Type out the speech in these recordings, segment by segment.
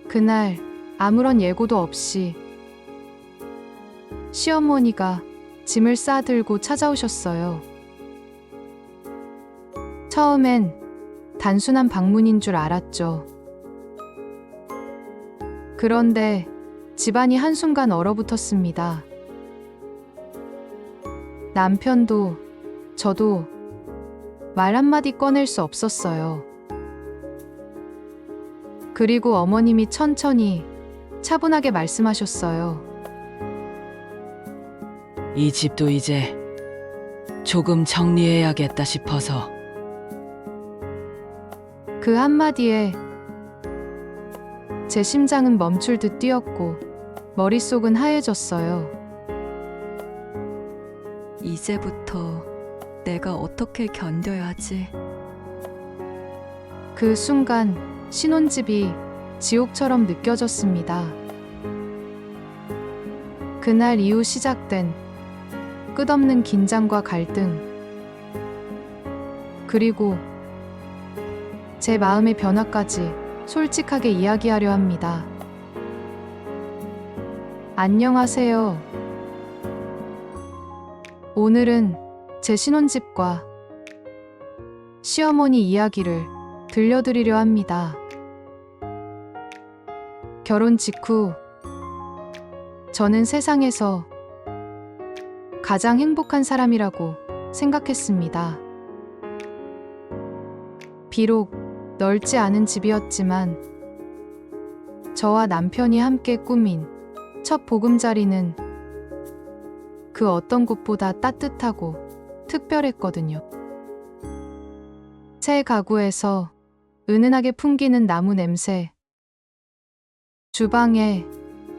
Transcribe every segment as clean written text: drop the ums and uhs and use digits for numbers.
그날 아무런 예고도 없이 시어머니가 짐을 싸들고 찾아오셨어요. 처음엔 단순한 방문인 줄 알았죠. 그런데 집안이 한순간 얼어붙었습니다. 남편도 저도 말 한마디 꺼낼 수 없었어요. 그리고 어머님이 천천히 차분하게 말씀하셨어요. 이 집도 이제 조금 정리해야겠다 싶어서. 그 한마디에 제 심장은 멈출 듯 뛰었고 머릿속은 하얘졌어요. 이제부터 내가 어떻게 견뎌야 하지? 그 순간 신혼집이 지옥처럼 느껴졌습니다. 그날 이후 시작된 끝없는 긴장과 갈등, 그리고 제 마음의 변화까지 솔직하게 이야기하려 합니다. 안녕하세요. 오늘은 제 신혼집과 시어머니 이야기를 들려드리려 합니다. 결혼 직후 저는 세상에서 가장 행복한 사람이라고 생각했습니다. 비록 넓지 않은 집이었지만 저와 남편이 함께 꾸민 첫 보금자리는 그 어떤 곳보다 따뜻하고 특별했거든요. 새 가구에서 은은하게 풍기는 나무 냄새, 주방에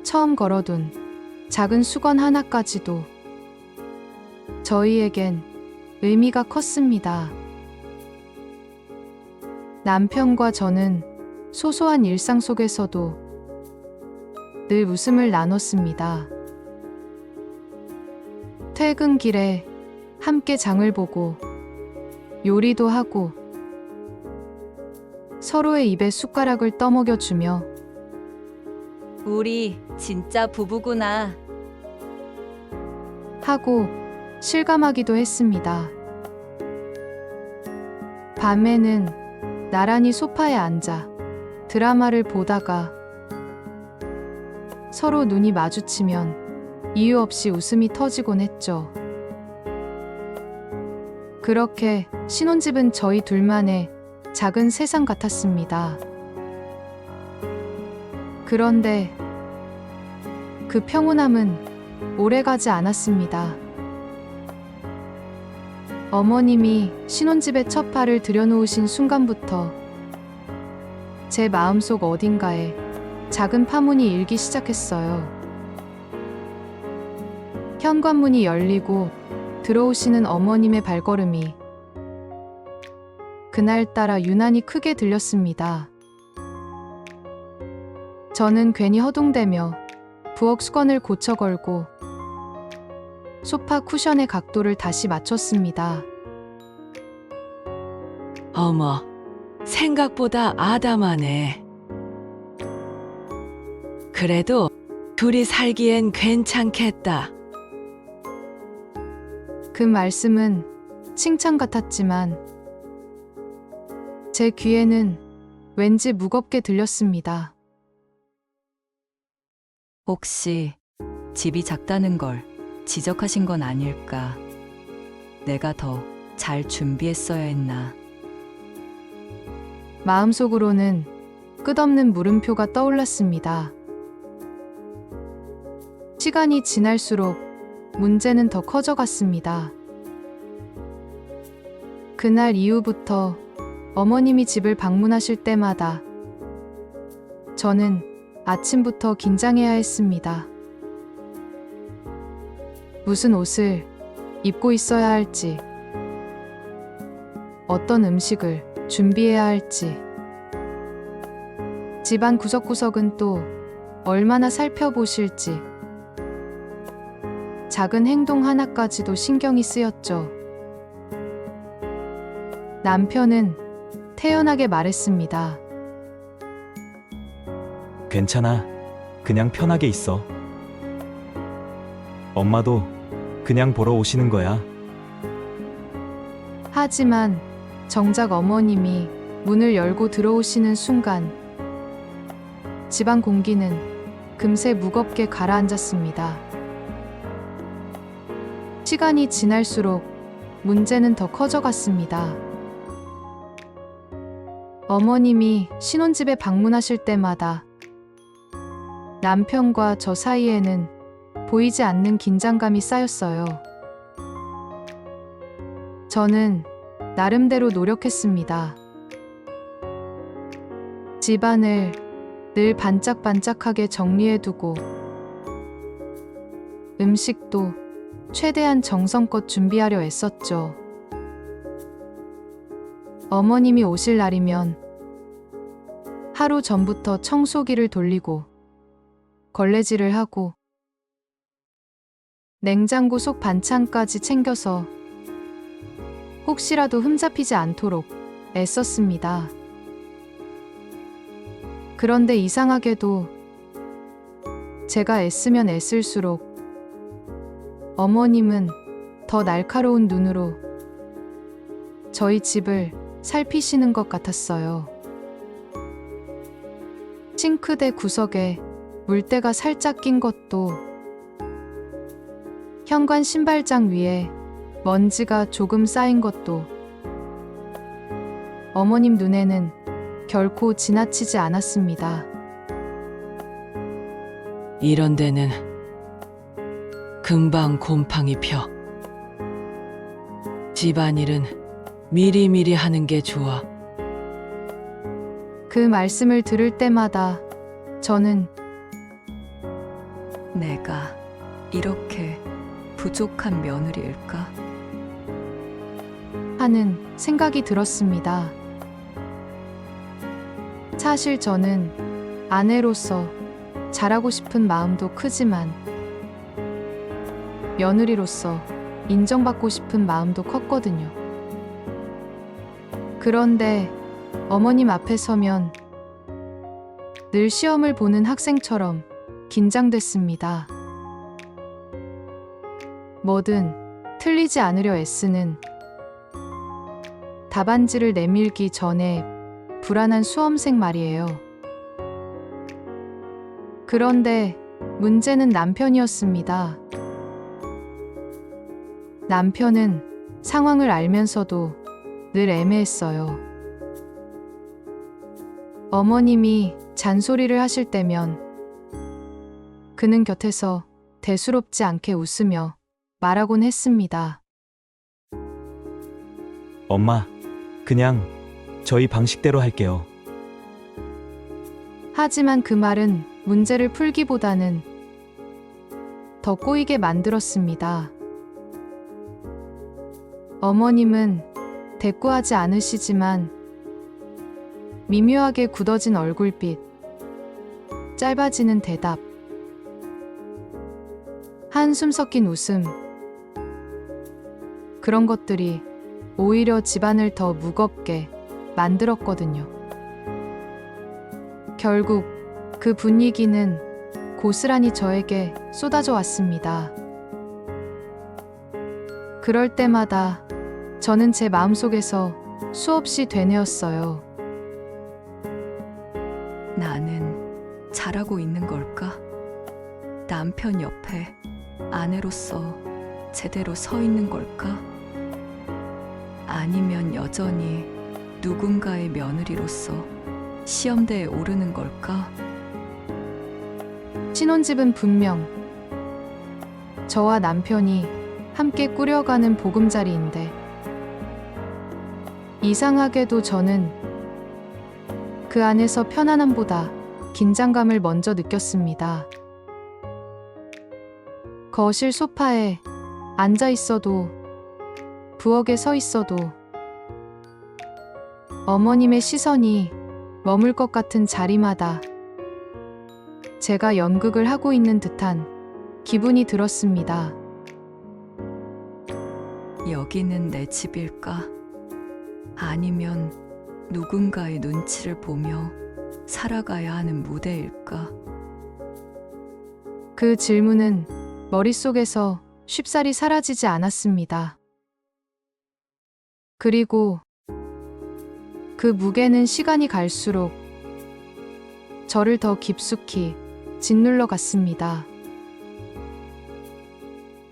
처음 걸어둔 작은 수건 하나까지도 저희에겐 의미가 컸습니다. 남편과 저는 소소한 일상 속에서도 늘 웃음을 나눴습니다. 퇴근길에 함께 장을 보고 요리도 하고 서로의 입에 숟가락을 떠먹여주며 우리 진짜 부부구나. 하고 실감하기도 했습니다. 밤에는 나란히 소파에 앉아 드라마를 보다가 서로 눈이 마주치면 이유 없이 웃음이 터지곤 했죠. 그렇게 신혼집은 저희 둘만의 작은 세상 같았습니다. 그런데 그 평온함은 오래가지 않았습니다. 어머님이 신혼집에 첫 발을 들여놓으신 순간부터 제 마음속 어딘가에 작은 파문이 일기 시작했어요. 현관문이 열리고 들어오시는 어머님의 발걸음이 그날따라 유난히 크게 들렸습니다. 저는 괜히 허둥대며 부엌 수건을 고쳐 걸고 소파 쿠션의 각도를 다시 맞췄습니다. 어머, 생각보다 아담하네. 그래도 둘이 살기엔 괜찮겠다. 그 말씀은 칭찬 같았지만 제 귀에는 왠지 무겁게 들렸습니다. 혹시 집이 작다는 걸 지적하신 건 아닐까? 내가 더 잘 준비했어야 했나? 마음속으로는 끝없는 물음표가 떠올랐습니다. 시간이 지날수록 문제는 더 커져갔습니다. 그날 이후부터 어머님이 집을 방문하실 때마다 저는 아침부터 긴장해야 했습니다. 무슨 옷을 입고 있어야 할지, 어떤 음식을 준비해야 할지, 집안 구석구석은 또 얼마나 살펴보실지, 작은 행동 하나까지도 신경이 쓰였죠. 남편은 태연하게 말했습니다. 괜찮아. 그냥 편하게 있어. 엄마도 그냥 보러 오시는 거야. 하지만 정작 어머님이 문을 열고 들어오시는 순간 집안 공기는 금세 무겁게 가라앉았습니다. 시간이 지날수록 문제는 더 커져갔습니다. 어머님이 신혼집에 방문하실 때마다 남편과 저 사이에는 보이지 않는 긴장감이 쌓였어요. 저는 나름대로 노력했습니다. 집안을 늘 반짝반짝하게 정리해두고 음식도 최대한 정성껏 준비하려 애썼죠. 어머님이 오실 날이면 하루 전부터 청소기를 돌리고 걸레질을 하고 냉장고 속 반찬까지 챙겨서 혹시라도 흠잡히지 않도록 애썼습니다. 그런데 이상하게도 제가 애쓰면 애쓸수록 어머님은 더 날카로운 눈으로 저희 집을 살피시는 것 같았어요. 싱크대 구석에 물때가 살짝 낀 것도, 현관 신발장 위에 먼지가 조금 쌓인 것도 어머님 눈에는 결코 지나치지 않았습니다. 이런 데는 금방 곰팡이 펴. 집안일은 미리미리 하는 게 좋아. 그 말씀을 들을 때마다 저는 내가 이렇게 부족한 며느리일까? 하는 생각이 들었습니다. 사실 저는 아내로서 잘하고 싶은 마음도 크지만 며느리로서 인정받고 싶은 마음도 컸거든요. 그런데 어머님 앞에 서면 늘 시험을 보는 학생처럼 긴장됐습니다. 뭐든 틀리지 않으려 애쓰는, 답안지를 내밀기 전에 불안한 수험생 말이에요. 그런데 문제는 남편이었습니다. 남편은 상황을 알면서도 늘 애매했어요. 어머님이 잔소리를 하실 때면 그는 곁에서 대수롭지 않게 웃으며 말하곤 했습니다. 엄마, 그냥 저희 방식대로 할게요. 하지만 그 말은 문제를 풀기보다는 더 꼬이게 만들었습니다. 어머님은 대꾸하지 않으시지만 미묘하게 굳어진 얼굴빛, 짧아지는 대답, 한숨 섞인 웃음, 그런 것들이 오히려 집안을 더 무겁게 만들었거든요. 결국 그 분위기는 고스란히 저에게 쏟아져 왔습니다. 그럴 때마다 저는 제 마음속에서 수없이 되뇌었어요. 나는 잘하고 있는 걸까? 남편 옆에 아내로서 제대로 서 있는 걸까? 아니면 여전히 누군가의 며느리로서 시험대에 오르는 걸까? 신혼집은 분명 저와 남편이 함께 꾸려가는 보금자리인데, 이상하게도 저는 그 안에서 편안함보다 긴장감을 먼저 느꼈습니다. 거실 소파에 앉아 있어도, 부엌에 서 있어도 어머님의 시선이 머물 것 같은 자리마다 제가 연극을 하고 있는 듯한 기분이 들었습니다. 여기는 내 집일까? 아니면 누군가의 눈치를 보며 살아가야 하는 무대일까? 그 질문은 머릿속에서 쉽사리 사라지지 않았습니다. 그리고 그 무게는 시간이 갈수록 저를 더 깊숙이 짓눌러 갔습니다.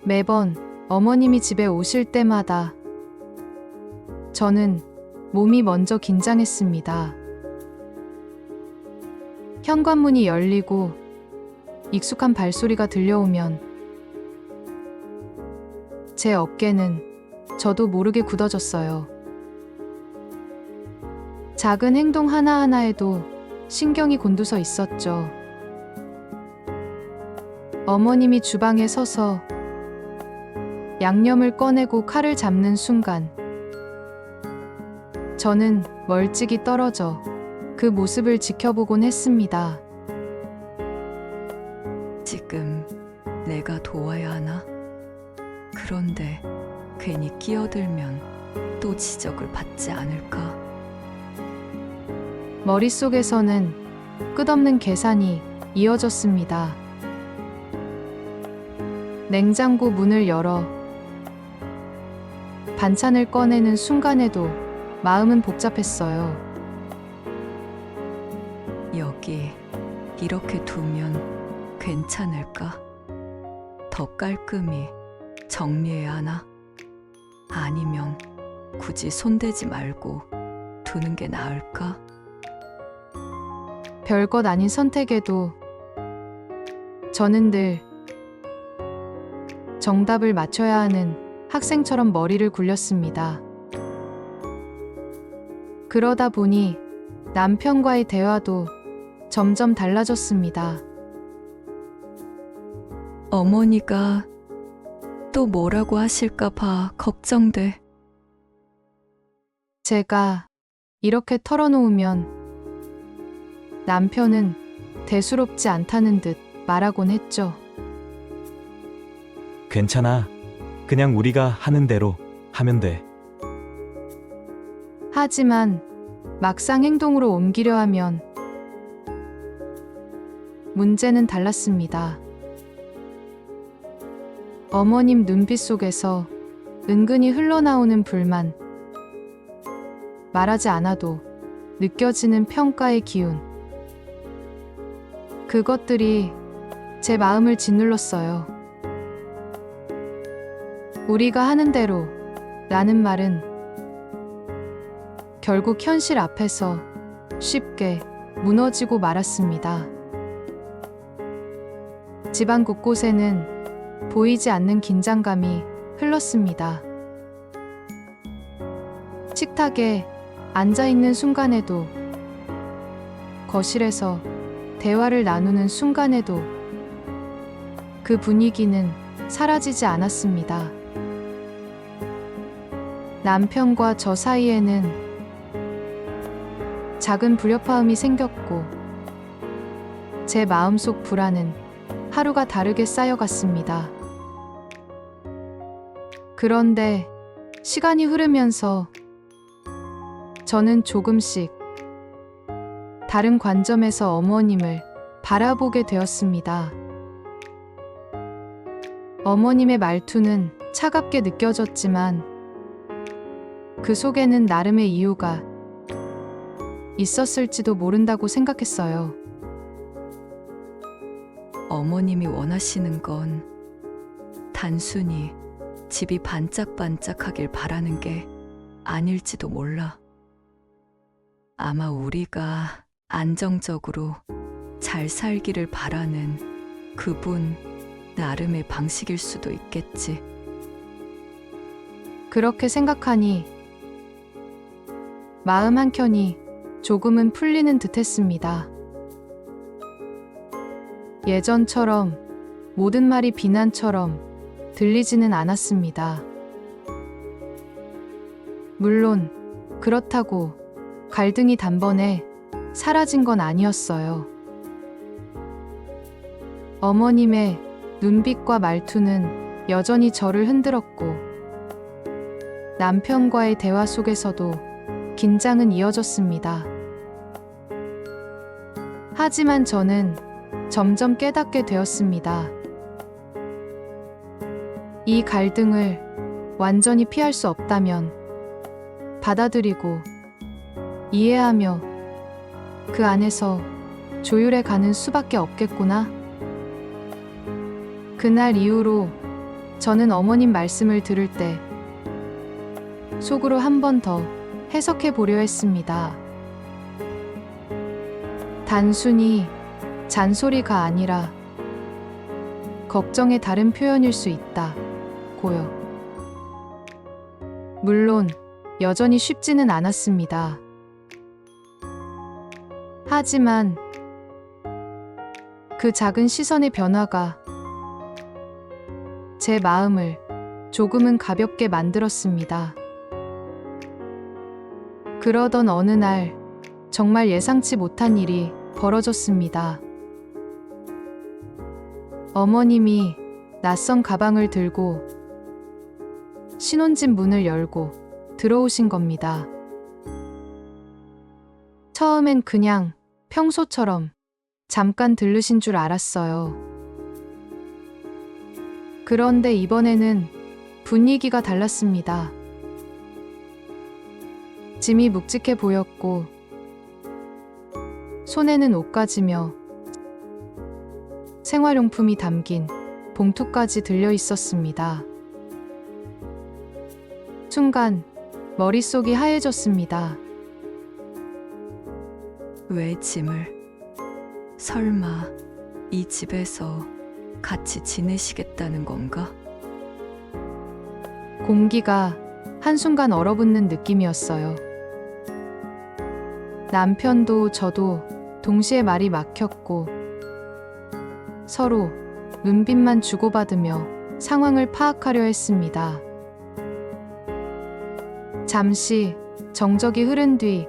매번 어머님이 집에 오실 때마다 저는 몸이 먼저 긴장했습니다. 현관문이 열리고 익숙한 발소리가 들려오면 제 어깨는 저도 모르게 굳어졌어요. 작은 행동 하나하나에도 신경이 곤두서 있었죠. 어머님이 주방에 서서 양념을 꺼내고 칼을 잡는 순간 저는 멀찍이 떨어져 그 모습을 지켜보곤 했습니다. 지금 내가 도와야 하나? 그런데 괜히 끼어들면 또 지적을 받지 않을까? 머릿속에서는 끝없는 계산이 이어졌습니다. 냉장고 문을 열어 반찬을 꺼내는 순간에도 마음은 복잡했어요. 여기 이렇게 두면 괜찮을까? 더 깔끔히 정리해야 하나? 아니면 굳이 손대지 말고 두는 게 나을까? 별것 아닌 선택에도 저는 늘 정답을 맞춰야 하는 학생처럼 머리를 굴렸습니다. 그러다 보니 남편과의 대화도 점점 달라졌습니다. 어머니가 또 뭐라고 하실까봐 걱정돼. 제가 이렇게 털어놓으면 남편은 대수롭지 않다는 듯 말하곤 했죠. 괜찮아. 그냥 우리가 하는 대로 하면 돼. 하지만 막상 행동으로 옮기려 하면 문제는 달랐습니다. 어머님 눈빛 속에서 은근히 흘러나오는 불만, 말하지 않아도 느껴지는 평가의 기운. 그것들이 제 마음을 짓눌렀어요. 우리가 하는 대로 라는 말은 결국 현실 앞에서 쉽게 무너지고 말았습니다. 집안 곳곳에는 보이지 않는 긴장감이 흘렀습니다. 식탁에 앉아있는 순간에도, 거실에서 대화를 나누는 순간에도 그 분위기는 사라지지 않았습니다. 남편과 저 사이에는 작은 불협화음이 생겼고 제 마음속 불안은 하루가 다르게 쌓여갔습니다. 그런데 시간이 흐르면서 저는 조금씩 다른 관점에서 어머님을 바라보게 되었습니다. 어머님의 말투는 차갑게 느껴졌지만 그 속에는 나름의 이유가 있었을지도 모른다고 생각했어요. 어머님이 원하시는 건 단순히 집이 반짝반짝하길 바라는 게 아닐지도 몰라. 아마 우리가 안정적으로 잘 살기를 바라는 그분 나름의 방식일 수도 있겠지. 그렇게 생각하니 마음 한켠이 조금은 풀리는 듯했습니다. 예전처럼 모든 말이 비난처럼 들리지는 않았습니다. 물론 그렇다고 갈등이 단번에 사라진 건 아니었어요. 어머님의 눈빛과 말투는 여전히 저를 흔들었고 남편과의 대화 속에서도 긴장은 이어졌습니다. 하지만 저는 점점 깨닫게 되었습니다. 이 갈등을 완전히 피할 수 없다면 받아들이고 이해하며 그 안에서 조율해 가는 수밖에 없겠구나. 그날 이후로 저는 어머님 말씀을 들을 때 속으로 한 번 더 해석해 보려 했습니다. 단순히 잔소리가 아니라 걱정의 다른 표현일 수 있다. 고요. 물론 여전히 쉽지는 않았습니다. 하지만 그 작은 시선의 변화가 제 마음을 조금은 가볍게 만들었습니다. 그러던 어느 날 정말 예상치 못한 일이 벌어졌습니다. 어머님이 낯선 가방을 들고 신혼집 문을 열고 들어오신 겁니다. 처음엔 그냥 평소처럼 잠깐 들르신 줄 알았어요. 그런데 이번에는 분위기가 달랐습니다. 짐이 묵직해 보였고 손에는 옷가지며 생활용품이 담긴 봉투까지 들려 있었습니다. 순간 머릿속이 하얘졌습니다. 왜 짐을? 설마 이 집에서 같이 지내시겠다는 건가? 공기가 한순간 얼어붙는 느낌이었어요. 남편도 저도 동시에 말이 막혔고 서로 눈빛만 주고받으며 상황을 파악하려 했습니다. 잠시 정적이 흐른 뒤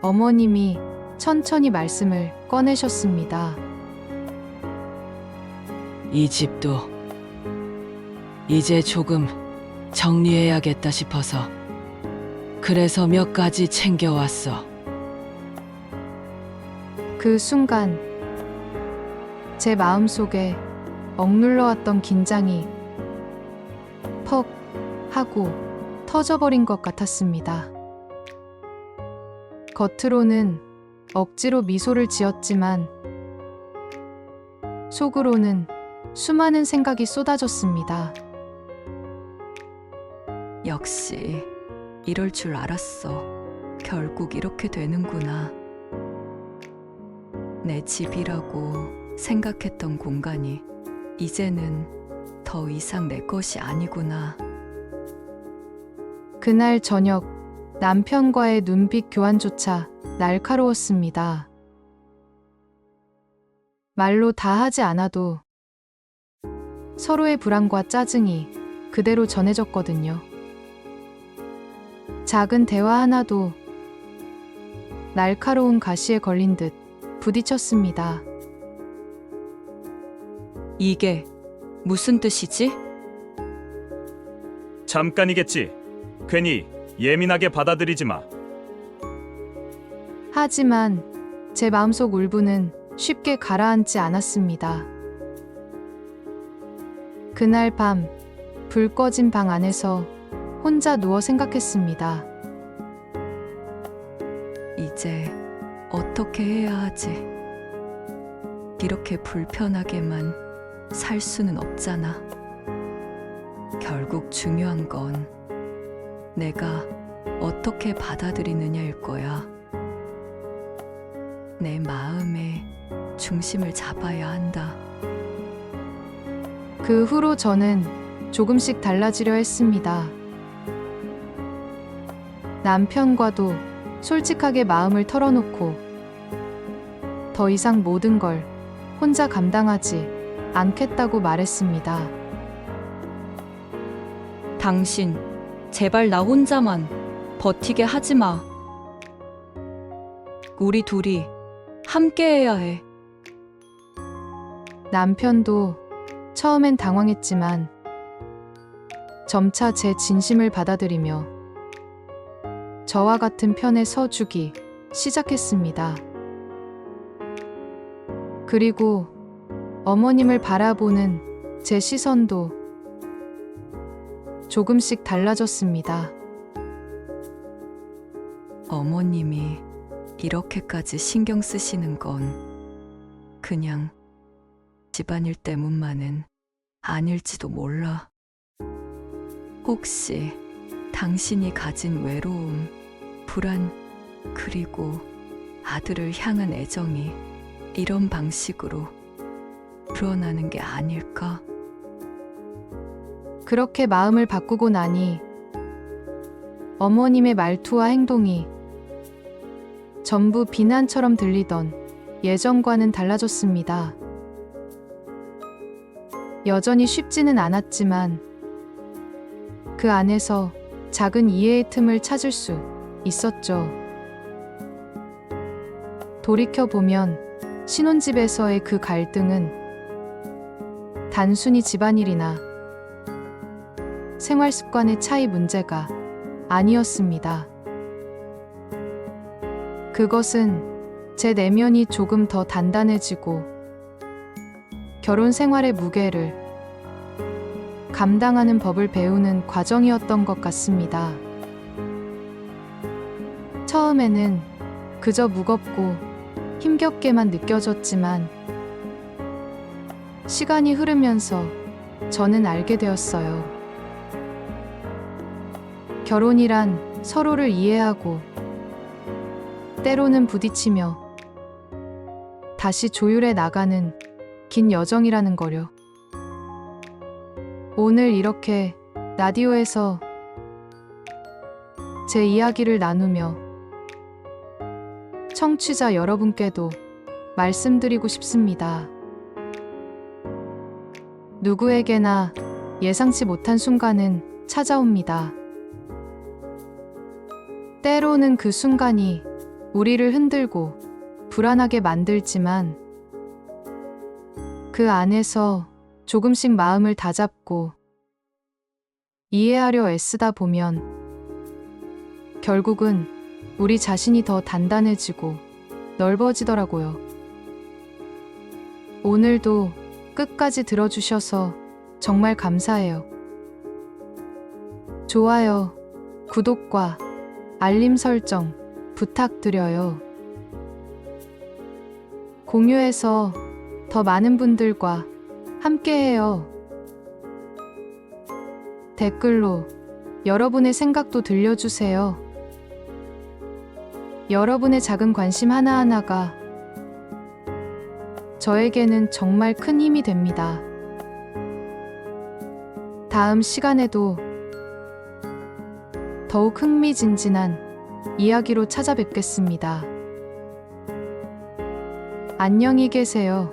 어머님이 천천히 말씀을 꺼내셨습니다. 이 집도 이제 조금 정리해야겠다 싶어서 그래서 몇 가지 챙겨왔어. 그 순간 제 마음속에 억눌러왔던 긴장이 퍽 하고 터져버린 것 같았습니다. 겉으로는 억지로 미소를 지었지만 속으로는 수많은 생각이 쏟아졌습니다. 역시 이럴 줄 알았어. 결국 이렇게 되는구나. 내 집이라고 생각했던 공간이 이제는 더 이상 내 것이 아니구나. 그날 저녁 남편과의 눈빛 교환조차 날카로웠습니다. 말로 다 하지 않아도 서로의 불안과 짜증이 그대로 전해졌거든요. 작은 대화 하나도 날카로운 가시에 걸린 듯 부딪혔습니다. 이게 무슨 뜻이지? 잠깐이겠지. 괜히 예민하게 받아들이지 마. 하지만 제 마음속 울분은 쉽게 가라앉지 않았습니다. 그날 밤 불 꺼진 방 안에서 혼자 누워 생각했습니다. 이제 어떻게 해야 하지? 이렇게 불편하게만 살 수는 없잖아. 결국 중요한 건 내가 어떻게 받아들이느냐일 거야. 내 마음의 중심을 잡아야 한다. 그 후로 저는 조금씩 달라지려 했습니다. 남편과도 솔직하게 마음을 털어놓고 더 이상 모든 걸 혼자 감당하지 않겠다고 말했습니다. 당신, 제발 나 혼자만 버티게 하지 마. 우리 둘이 함께 해야 해. 남편도 처음엔 당황했지만 점차 제 진심을 받아들이며 저와 같은 편에 서주기 시작했습니다. 그리고 어머님을 바라보는 제 시선도 조금씩 달라졌습니다. 어머님이 이렇게까지 신경 쓰시는 건 그냥 집안일 때문만은 아닐지도 몰라. 혹시 당신이 가진 외로움, 불안, 그리고 아들을 향한 애정이 이런 방식으로 드러나는 게 아닐까? 그렇게 마음을 바꾸고 나니 어머님의 말투와 행동이 전부 비난처럼 들리던 예전과는 달라졌습니다. 여전히 쉽지는 않았지만 그 안에서 작은 이해의 틈을 찾을 수 있었죠. 돌이켜보면 신혼집에서의 그 갈등은 단순히 집안일이나 생활 습관의 차이 문제가 아니었습니다. 그것은 제 내면이 조금 더 단단해지고 결혼 생활의 무게를 감당하는 법을 배우는 과정이었던 것 같습니다. 처음에는 그저 무겁고 힘겹게만 느껴졌지만 시간이 흐르면서 저는 알게 되었어요. 결혼이란 서로를 이해하고 때로는 부딪히며 다시 조율해 나가는 긴 여정이라는 거요. 오늘 이렇게 라디오에서 제 이야기를 나누며 청취자 여러분께도 말씀드리고 싶습니다. 누구에게나 예상치 못한 순간은 찾아옵니다. 때로는 그 순간이 우리를 흔들고 불안하게 만들지만 그 안에서 조금씩 마음을 다잡고 이해하려 애쓰다 보면 결국은 우리 자신이 더 단단해지고 넓어지더라고요. 오늘도 끝까지 들어주셔서 정말 감사해요. 좋아요, 구독과 알림 설정 부탁드려요. 공유해서 더 많은 분들과 함께해요. 댓글로 여러분의 생각도 들려주세요. 여러분의 작은 관심 하나하나가 저에게는 정말 큰 힘이 됩니다. 다음 시간에도 더욱 흥미진진한 이야기로 찾아뵙겠습니다. 안녕히 계세요.